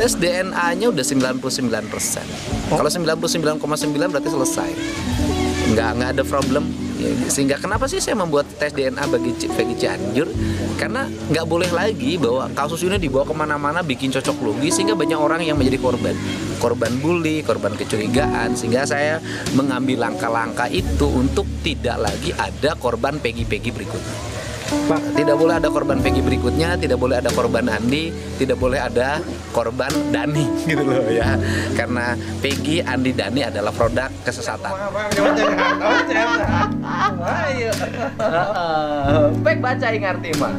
tes DNA-nya udah 99%. Kalau 99,9 berarti selesai. Nggak ada problem. Ya, sehingga kenapa sih saya membuat tes DNA bagi Cianjur? Karena nggak boleh lagi bahwa kasus ini dibawa kemana-mana bikin cocok logi, sehingga banyak orang yang menjadi korban bully, korban kecurigaan. Sehingga saya mengambil langkah-langkah itu untuk tidak lagi ada korban Peggy berikutnya. Pak, tidak boleh ada korban Peggy berikutnya, tidak boleh ada korban Andi, tidak boleh ada korban Dani gitu loh ya. Karena Peggy, Andi, Dani adalah produk kesesatan. Pek baca ngerti mah.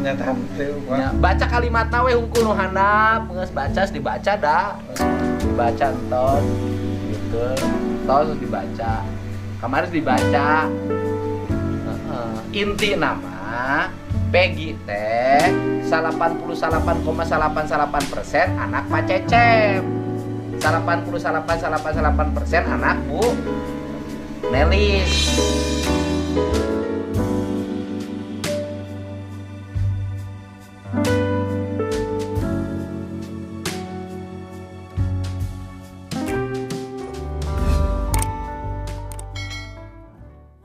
Baca kalimat nawe hungkul nu handap, geus baca dibaca dah. Dibaca entos gitu. Tos dibaca. Kemarin dibaca. Inti nama Peggy teh 88,889% anak Pak Cecep, 88,889% anak Bu Nelis.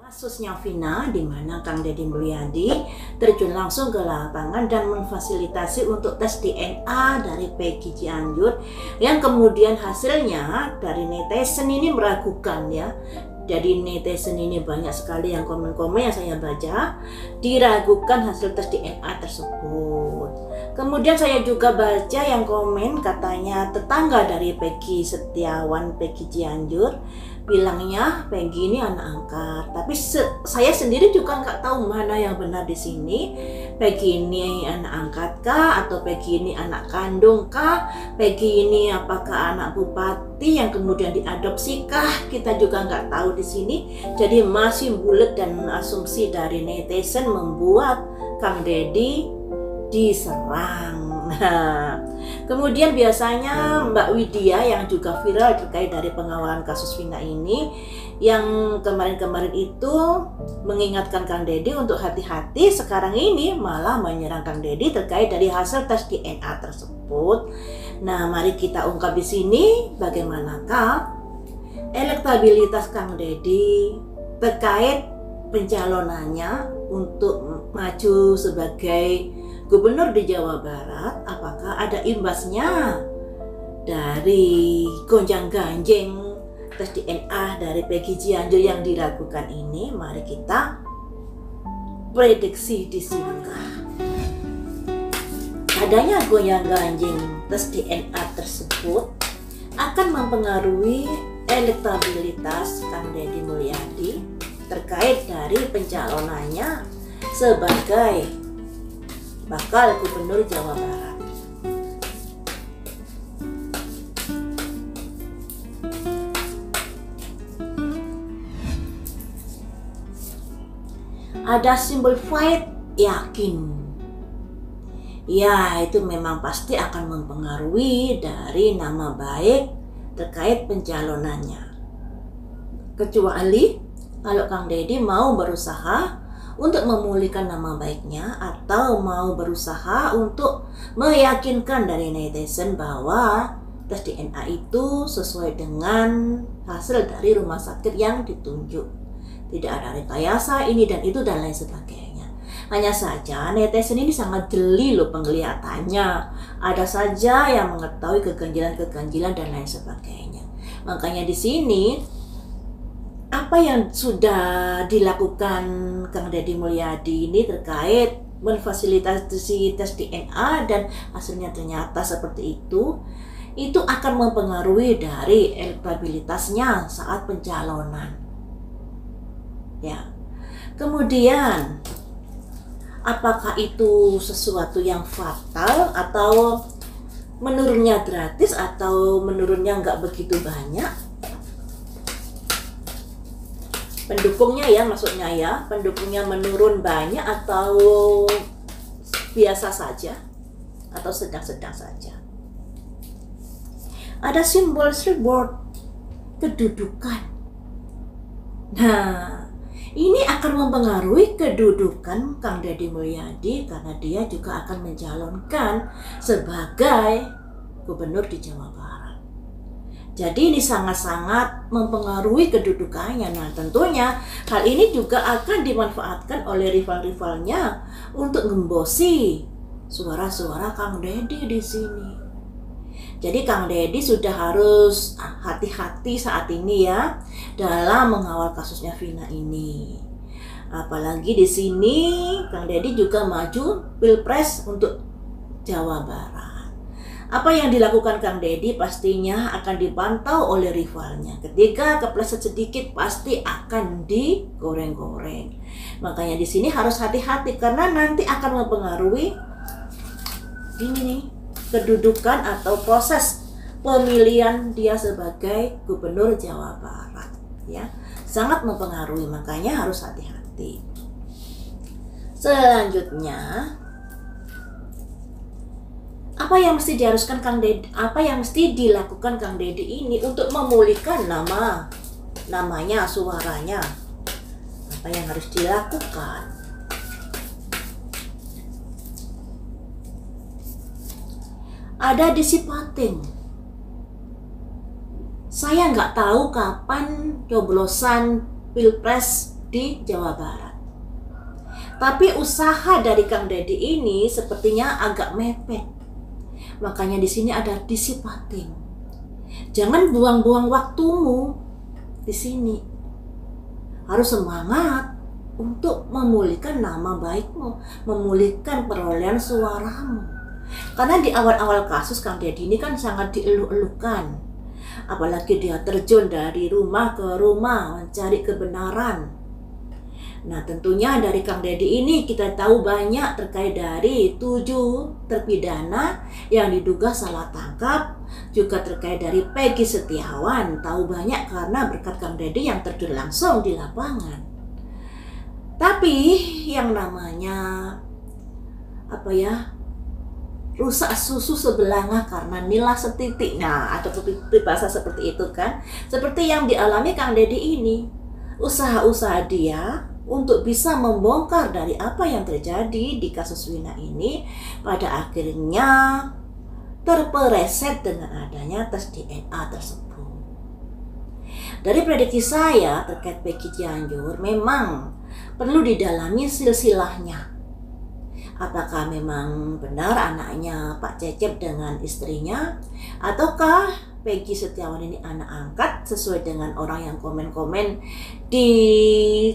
Kasusnya Vina, di mana Kang Deddy Mulyadi terjun langsung ke lapangan dan memfasilitasi untuk tes DNA dari Peggy Cianjur, yang kemudian hasilnya dari netizen ini meragukan ya. Jadi netizen ini banyak sekali yang komen-komen yang saya baca diragukan hasil tes DNA tersebut. Kemudian saya juga baca yang komen katanya tetangga dari Peggy Setiawan, Peggy Cianjur, bilangnya Peggy ini anak angkat. Tapi saya sendiri juga nggak tahu mana yang benar di sini. Peggy ini anak angkat kah, atau Peggy ini anak kandung kah? Peggy ini apakah anak bupati yang kemudian diadopsi kah? Kita juga nggak tahu di sini. Jadi masih bulat, dan asumsi dari netizen membuat Kang Deddy diserang. Nah, kemudian biasanya Mbak Widya yang juga viral terkait dari pengawalan kasus Vina ini, yang kemarin-kemarin itu mengingatkan Kang Deddy untuk hati-hati, sekarang ini malah menyerang Kang Deddy terkait dari hasil tes DNA tersebut. Nah, mari kita ungkap di sini bagaimanakah elektabilitas Kang Deddy terkait pencalonannya untuk maju sebagai gubernur di Jawa Barat. Apakah ada imbasnya dari gonjang-ganjing tes DNA dari Peggy Cianjur yang diragukan ini? Mari kita prediksi di sini. Adanya gonjang-ganjing tes DNA tersebut akan mempengaruhi elektabilitas Kang Deddy Mulyadi terkait dari pencalonannya sebagai bakal gubernur Jawa Barat. Ada simbol fight, yakin. Ya, itu memang pasti akan mempengaruhi dari nama baik terkait pencalonannya. Kecuali kalau Kang Deddy mau berusaha untuk memulihkan nama baiknya, atau mau berusaha untuk meyakinkan dari netizen bahwa tes DNA itu sesuai dengan hasil dari rumah sakit yang ditunjuk. Tidak ada rekayasa ini dan itu dan lain sebagainya. Hanya saja netizen ini sangat jeli loh penglihatannya. Ada saja yang mengetahui keganjilan-keganjilan dan lain sebagainya. Makanya di sini apa yang sudah dilakukan Kang Deddy Mulyadi ini terkait memfasilitasi tes DNA dan hasilnya ternyata seperti itu akan mempengaruhi dari elektabilitasnya saat pencalonan. Ya. Kemudian apakah itu sesuatu yang fatal, atau menurunnya gratis, atau menurunnya nggak begitu banyak? Pendukungnya ya, maksudnya ya, pendukungnya menurun banyak atau biasa saja, atau sedang-sedang saja. Ada simbol reward, kedudukan. Nah, ini akan mempengaruhi kedudukan Kang Deddy Mulyadi karena dia juga akan mencalonkan sebagai gubernur di Jawa Barat. Jadi ini sangat-sangat mempengaruhi kedudukannya. Nah, tentunya hal ini juga akan dimanfaatkan oleh rival-rivalnya untuk ngembosi suara-suara Kang Deddy di sini. Jadi Kang Deddy sudah harus hati-hati saat ini ya dalam mengawal kasusnya Vina ini. Apalagi di sini Kang Deddy juga maju Pilpres untuk Jawa Barat. Apa yang dilakukan Kang Deddy pastinya akan dipantau oleh rivalnya. Ketika kepleset sedikit pasti akan digoreng-goreng. Makanya di sini harus hati-hati karena nanti akan mempengaruhi ini nih, kedudukan atau proses pemilihan dia sebagai gubernur Jawa Barat ya. Sangat mempengaruhi, makanya harus hati-hati. Selanjutnya, apa yang mesti diharuskan Kang Deddy, apa yang mesti dilakukan Kang Deddy ini untuk memulihkan namanya, suaranya? Apa yang harus dilakukan? Ada disipating. Saya nggak tahu kapan coblosan Pilpres di Jawa Barat. Tapi usaha dari Kang Deddy ini sepertinya agak mepet. Makanya di sini ada disipating. Jangan buang-buang waktumu di sini. Harus semangat untuk memulihkan nama baikmu, memulihkan perolehan suaramu. Karena di awal-awal kasus Kang Deddy ini kan sangat dieluk-elukan. Apalagi dia terjun dari rumah ke rumah mencari kebenaran. Nah, tentunya dari Kang Deddy ini kita tahu banyak terkait dari 7 terpidana yang diduga salah tangkap, juga terkait dari Peggy Setiawan, tahu banyak karena berkat Kang Deddy yang terjun langsung di lapangan. Tapi yang namanya rusak susu sebelanga karena nila setitik, atau bahasa seperti itu kan, seperti yang dialami Kang Deddy ini. Usaha-usaha dia untuk bisa membongkar dari apa yang terjadi di kasus Vina ini pada akhirnya terpeleset dengan adanya tes DNA tersebut. Dari prediksi saya terkait Peggy Cianjur memang perlu didalami silsilahnya. Apakah memang benar anaknya Pak Cecep dengan istrinya, ataukah Peggy Setiawan ini anak angkat sesuai dengan orang yang komen-komen di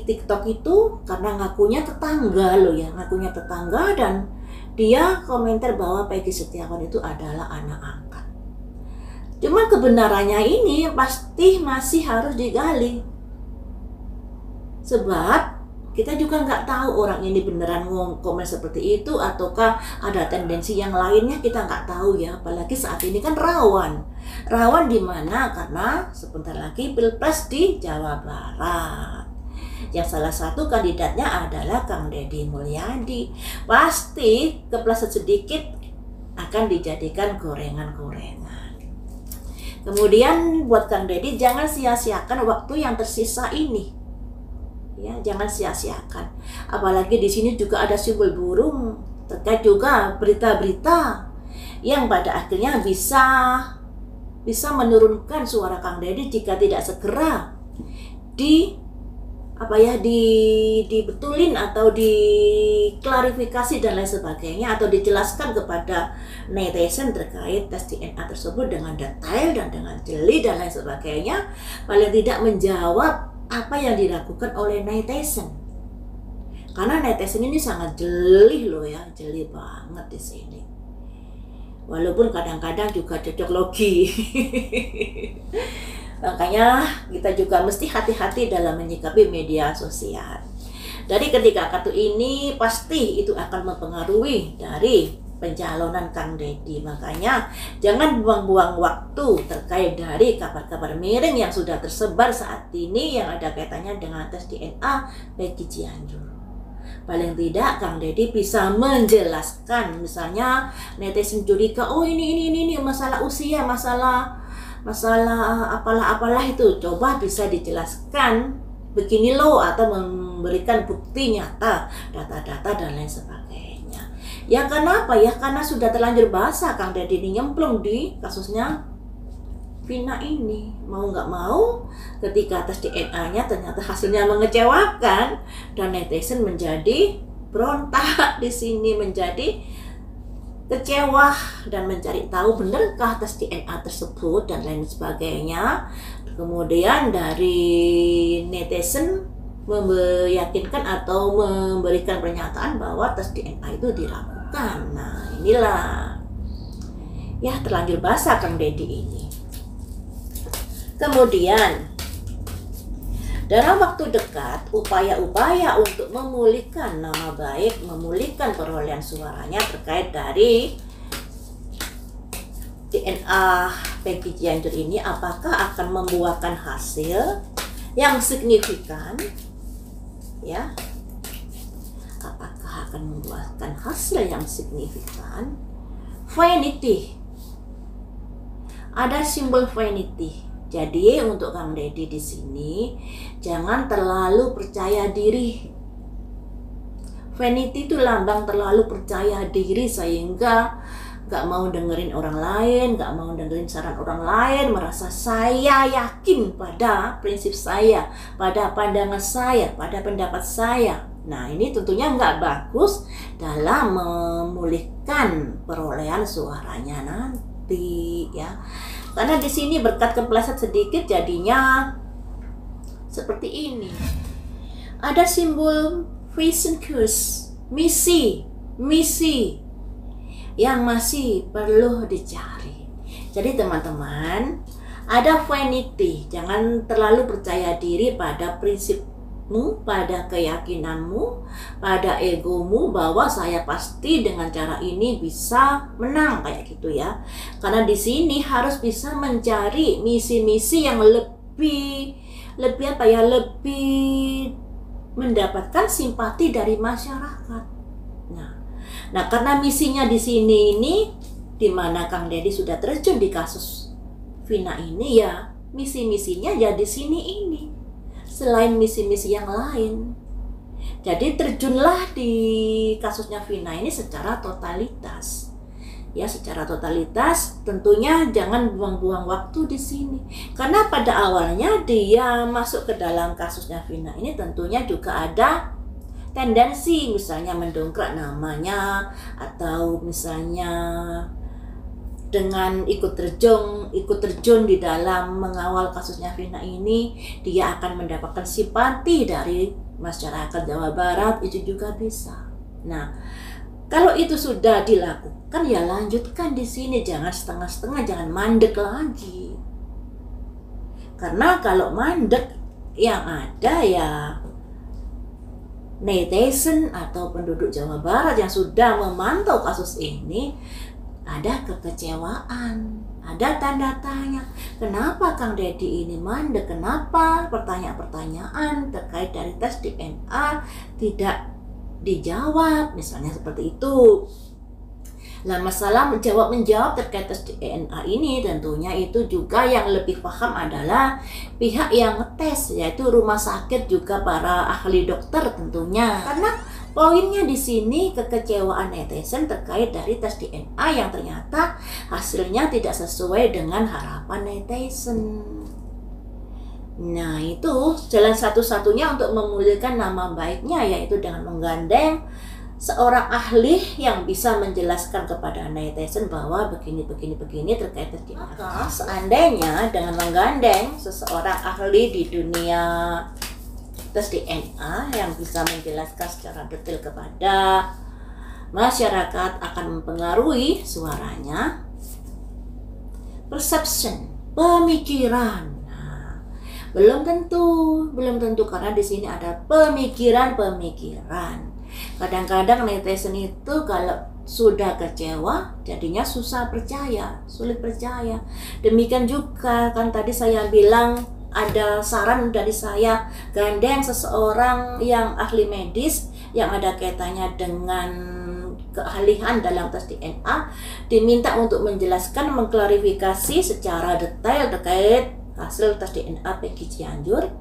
TikTok itu, karena ngakunya tetangga ngakunya tetangga, dan dia komentar bahwa Peggy Setiawan itu adalah anak angkat. Cuma kebenarannya ini pasti masih harus digali, sebab kita juga nggak tahu orang ini beneran komen seperti itu ataukah ada tendensi yang lainnya, kita nggak tahu ya. Apalagi saat ini kan rawan di mana karena sebentar lagi Pilpres di Jawa Barat, yang salah satu kandidatnya adalah Kang Deddy Mulyadi. Pasti kepleset sedikit akan dijadikan gorengan-gorengan. Kemudian buat Kang Deddy, jangan sia-siakan waktu yang tersisa ini. Ya, jangan sia-siakan. Apalagi di sini juga ada simbol burung, terkait juga berita-berita yang pada akhirnya bisa menurunkan suara Kang Deddy jika tidak segera dibetulin atau diklarifikasi dan lain sebagainya, atau dijelaskan kepada netizen terkait tes DNA tersebut dengan detail dan dengan jeli dan lain sebagainya. Paling tidak menjawab apa yang dilakukan oleh netizen. Karena netizen ini sangat jeli jeli banget di sini. Walaupun kadang-kadang juga cocok logi. Makanya kita juga mesti hati-hati dalam menyikapi media sosial. Dari ketiga kartu ini pasti itu akan mempengaruhi dari pencalonan Kang Deddy. Makanya jangan buang-buang waktu terkait dari kabar-kabar miring yang sudah tersebar saat ini yang ada kaitannya dengan tes DNA Peggy Cianjur. Paling tidak Kang Deddy bisa menjelaskan, misalnya netizen curiga, oh ini masalah usia, masalah apalah itu, coba bisa dijelaskan begini loh, atau memberikan bukti nyata, data-data dan lain sebagainya. Ya kenapa ya? Karena sudah terlanjur basah Kang Deddy ini nyemplung di kasusnya Vina ini. Mau nggak mau, ketika tes DNA-nya ternyata hasilnya mengecewakan dan netizen menjadi berontak di sini, menjadi kecewa dan mencari tahu benarkah tes DNA tersebut dan lain sebagainya. Kemudian dari netizen meyakinkan atau memberikan pernyataan bahwa tes DNA itu dilakukan. Nah, inilah ya terlanjur basah Kang Deddy ini. Kemudian dalam waktu dekat, upaya-upaya untuk memulihkan nama baik, memulihkan perolehan suaranya terkait dari DNA Peggy Cianjur ini, apakah akan membuahkan hasil yang signifikan? Ya, apakah akan membuahkan hasil yang signifikan? Vanity, ada simbol vanity. Jadi untuk Kang Deddy di sini jangan terlalu percaya diri. Vanity itu lambang terlalu percaya diri sehingga gak mau dengerin orang lain, gak mau dengerin saran orang lain, merasa saya yakin pada prinsip saya, pada pandangan saya, pada pendapat saya. Nah, ini tentunya nggak bagus dalam memulihkan perolehan suaranya nanti ya. Karena di sini berkat kepleset sedikit jadinya seperti ini. Ada simbol vision quest, misi yang masih perlu dicari. Jadi teman-teman, ada vanity, jangan terlalu percaya diri pada prinsipmu, pada keyakinanmu, pada egomu bahwa saya pasti dengan cara ini bisa menang kayak gitu ya. Karena di sini harus bisa mencari misi-misi yang lebih apa ya, lebih mendapatkan simpati dari masyarakat. Nah, karena misinya di sini ini, di mana Kang Deddy sudah terjun di kasus Vina ini, ya misi-misinya ya di sini ini. Selain misi-misi yang lain. Jadi terjunlah di kasusnya Vina ini secara totalitas. Ya, secara totalitas tentunya jangan buang-buang waktu di sini. Karena pada awalnya dia masuk ke dalam kasusnya Vina ini tentunya juga ada tendensi misalnya mendongkrak namanya, atau misalnya dengan ikut terjun di dalam mengawal kasusnya Vina ini, dia akan mendapatkan simpati dari masyarakat Jawa Barat, itu juga bisa. Nah, kalau itu sudah dilakukan ya lanjutkan di sini, jangan setengah-setengah, jangan mandek lagi. Karena kalau mandek yang ada ya netizen atau penduduk Jawa Barat yang sudah memantau kasus ini ada kekecewaan, ada tanda tanya. Kenapa Kang Deddy ini mandek? Kenapa pertanyaan-pertanyaan terkait dari tes DNA tidak dijawab? Misalnya seperti itu. Nah, masalah menjawab terkait tes DNA ini tentunya itu juga yang lebih paham adalah pihak yang ngetes, yaitu rumah sakit juga para ahli dokter tentunya. Karena poinnya di sini kekecewaan netizen terkait dari tes DNA yang ternyata hasilnya tidak sesuai dengan harapan netizen. Nah, itu jalan satu-satunya untuk memulihkan nama baiknya, yaitu dengan menggandeng seorang ahli yang bisa menjelaskan kepada netizen bahwa begini terkait tes DNA. Maka seandainya dengan menggandeng seseorang ahli di dunia tes DNA yang bisa menjelaskan secara detail kepada masyarakat, akan mempengaruhi suaranya, perception, pemikiran. Nah, belum tentu karena di sini ada pemikiran. Kadang-kadang netizen itu kalau sudah kecewa jadinya sulit percaya. Demikian juga kan tadi saya bilang ada saran dari saya, gandeng seseorang yang ahli medis yang ada kaitannya dengan keahlian dalam tes DNA, diminta untuk menjelaskan, mengklarifikasi secara detail terkait hasil tes DNA Peggy Cianjur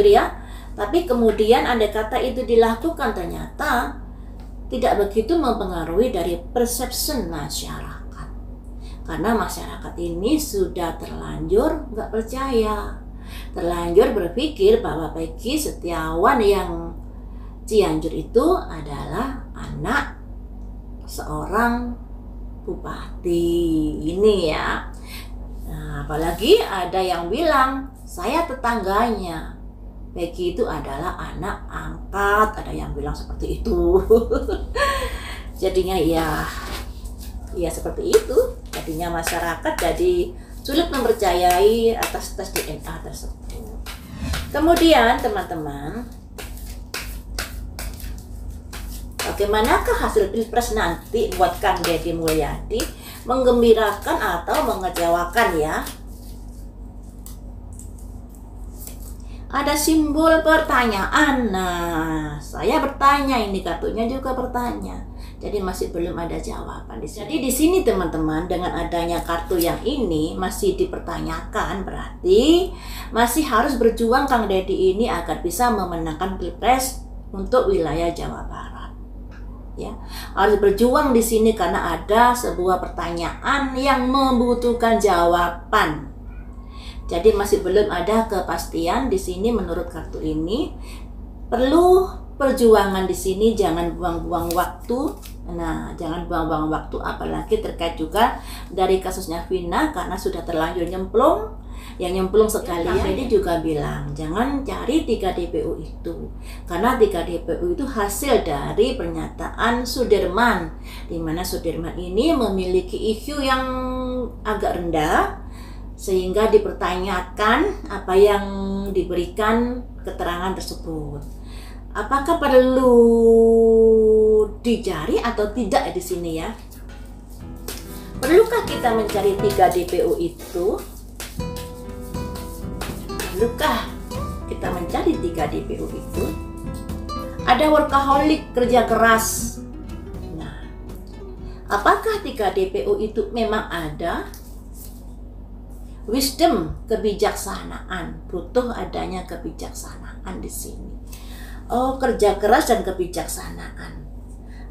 ya. Tapi kemudian andai kata itu dilakukan ternyata tidak begitu mempengaruhi dari persepsi masyarakat. Karena masyarakat ini sudah terlanjur nggak percaya, terlanjur berpikir bahwa Peggy Setiawan yang Cianjur itu adalah anak seorang bupati ini ya. Nah, apalagi ada yang bilang saya tetangganya, Peggy itu adalah anak angkat, ada yang bilang seperti itu. Jadinya ya seperti itu. Jadinya masyarakat jadi sulit mempercayai atas tes DNA tersebut. Kemudian teman-teman, bagaimanakah hasil pilpres nanti buat Kang Deddy Mulyadi? Menggembirakan atau mengecewakan ya? Ada simbol pertanyaan. Nah, saya bertanya, ini kartunya juga bertanya. Jadi masih belum ada jawaban di sini. Jadi di sini teman-teman, dengan adanya kartu yang ini masih dipertanyakan, berarti masih harus berjuang Kang Deddy ini agar bisa memenangkan pilpres untuk wilayah Jawa Barat. Ya, harus berjuang di sini karena ada sebuah pertanyaan yang membutuhkan jawaban. Jadi masih belum ada kepastian di sini menurut kartu ini. Perlu perjuangan di sini, jangan buang-buang waktu. Nah, jangan buang-buang waktu, apalagi terkait juga dari kasusnya Vina karena sudah terlanjur nyemplung. Yang nyemplung sekalian, Deddy juga bilang jangan cari 3 DPU itu, karena 3 DPU itu hasil dari pernyataan Sudirman, di mana Sudirman ini memiliki IQ yang agak rendah sehingga dipertanyakan apa yang diberikan keterangan tersebut. Apakah perlu dicari atau tidak di sini ya? Perlukah kita mencari 3 DPU itu? Perlukah kita mencari 3 DPU itu? Ada workaholic, kerja keras. Nah, apakah 3 DPU itu memang ada? Wisdom, kebijaksanaan, butuh adanya kebijaksanaan di sini. Oh, kerja keras dan kebijaksanaan.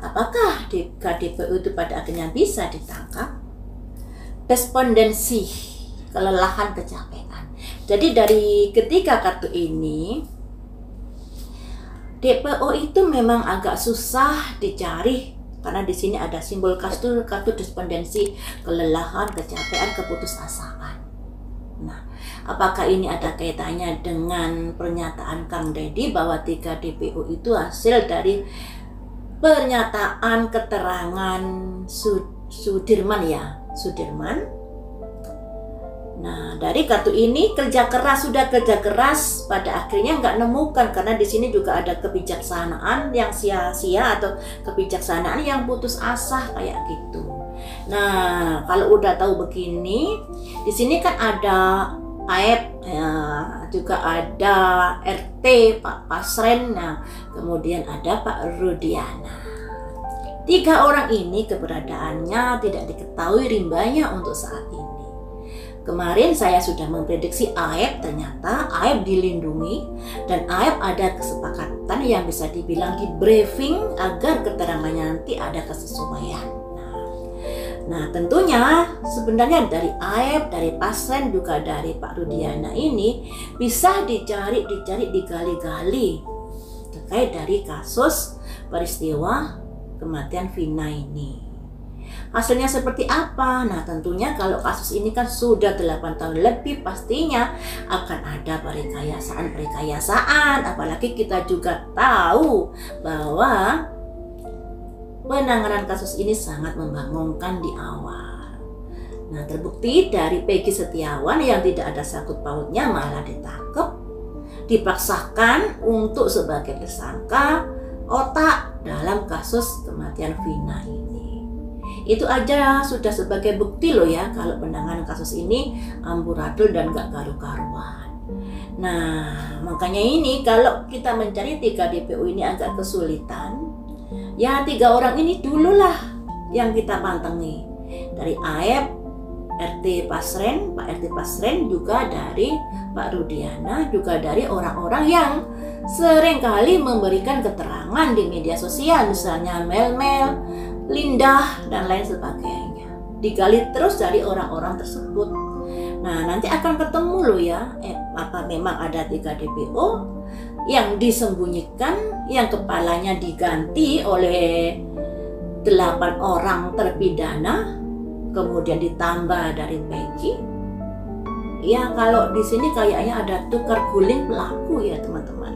Apakah 3 DPU itu pada akhirnya bisa ditangkap? Respondensi, kelelahan, kecapean. Jadi dari ketiga kartu ini, DPO itu memang agak susah dicari karena di sini ada simbol kartu respondensi, kelelahan, kecapean, keputusasaan. Nah, apakah ini ada kaitannya dengan pernyataan Kang Deddy bahwa 3 DPO itu hasil dari pernyataan keterangan Sudirman ya, Sudirman? Nah, dari kartu ini kerja keras, sudah kerja keras, pada akhirnya nggak nemukan karena di sini juga ada kebijaksanaan yang sia-sia atau kebijaksanaan yang putus asa kayak gitu. Nah, kalau udah tahu begini, di sini kan ada AEP, ya, juga ada RT Pak Pasren, nah, kemudian ada Pak Rudiana. 3 orang ini keberadaannya tidak diketahui rimbanya untuk saat ini. Kemarin saya sudah memprediksi AEP, ternyata AEP dilindungi dan AEP ada kesepakatan yang bisa dibilang di briefing agar keterangannya nanti ada kesesuaian. Nah, tentunya sebenarnya dari AEP, dari Pasren, juga dari Pak Rudiana ini bisa dicari, digali-gali terkait dari kasus peristiwa kematian Vina ini. Hasilnya seperti apa? Nah, tentunya kalau kasus ini kan sudah 8 tahun lebih, pastinya akan ada perkayasaan. Apalagi kita juga tahu bahwa penanganan kasus ini sangat membingungkan di awal. Nah, terbukti dari Peggy Setiawan yang tidak ada sangkut pautnya malah ditangkap, dipaksakan untuk sebagai tersangka otak dalam kasus kematian Vina ini. Itu aja sudah sebagai bukti loh ya kalau penanganan kasus ini amburadul dan gak karu-karuan. Nah, makanya ini kalau kita mencari 3 DPU ini agak kesulitan. Ya 3 orang ini dululah yang kita pantengi. Dari AEP, RT Pasren, Pak RT Pasren, juga dari Pak Rudiana, juga dari orang-orang yang seringkali memberikan keterangan di media sosial, misalnya Mel-Mel, Linda, dan lain sebagainya. Digali terus dari orang-orang tersebut. Nah, nanti akan ketemu loh ya, apa memang ada 3 DPO yang disembunyikan, yang kepalanya diganti oleh 8 orang terpidana, kemudian ditambah dari Peggy. Ya, kalau di sini kayaknya ada tukar guling pelaku ya teman-teman.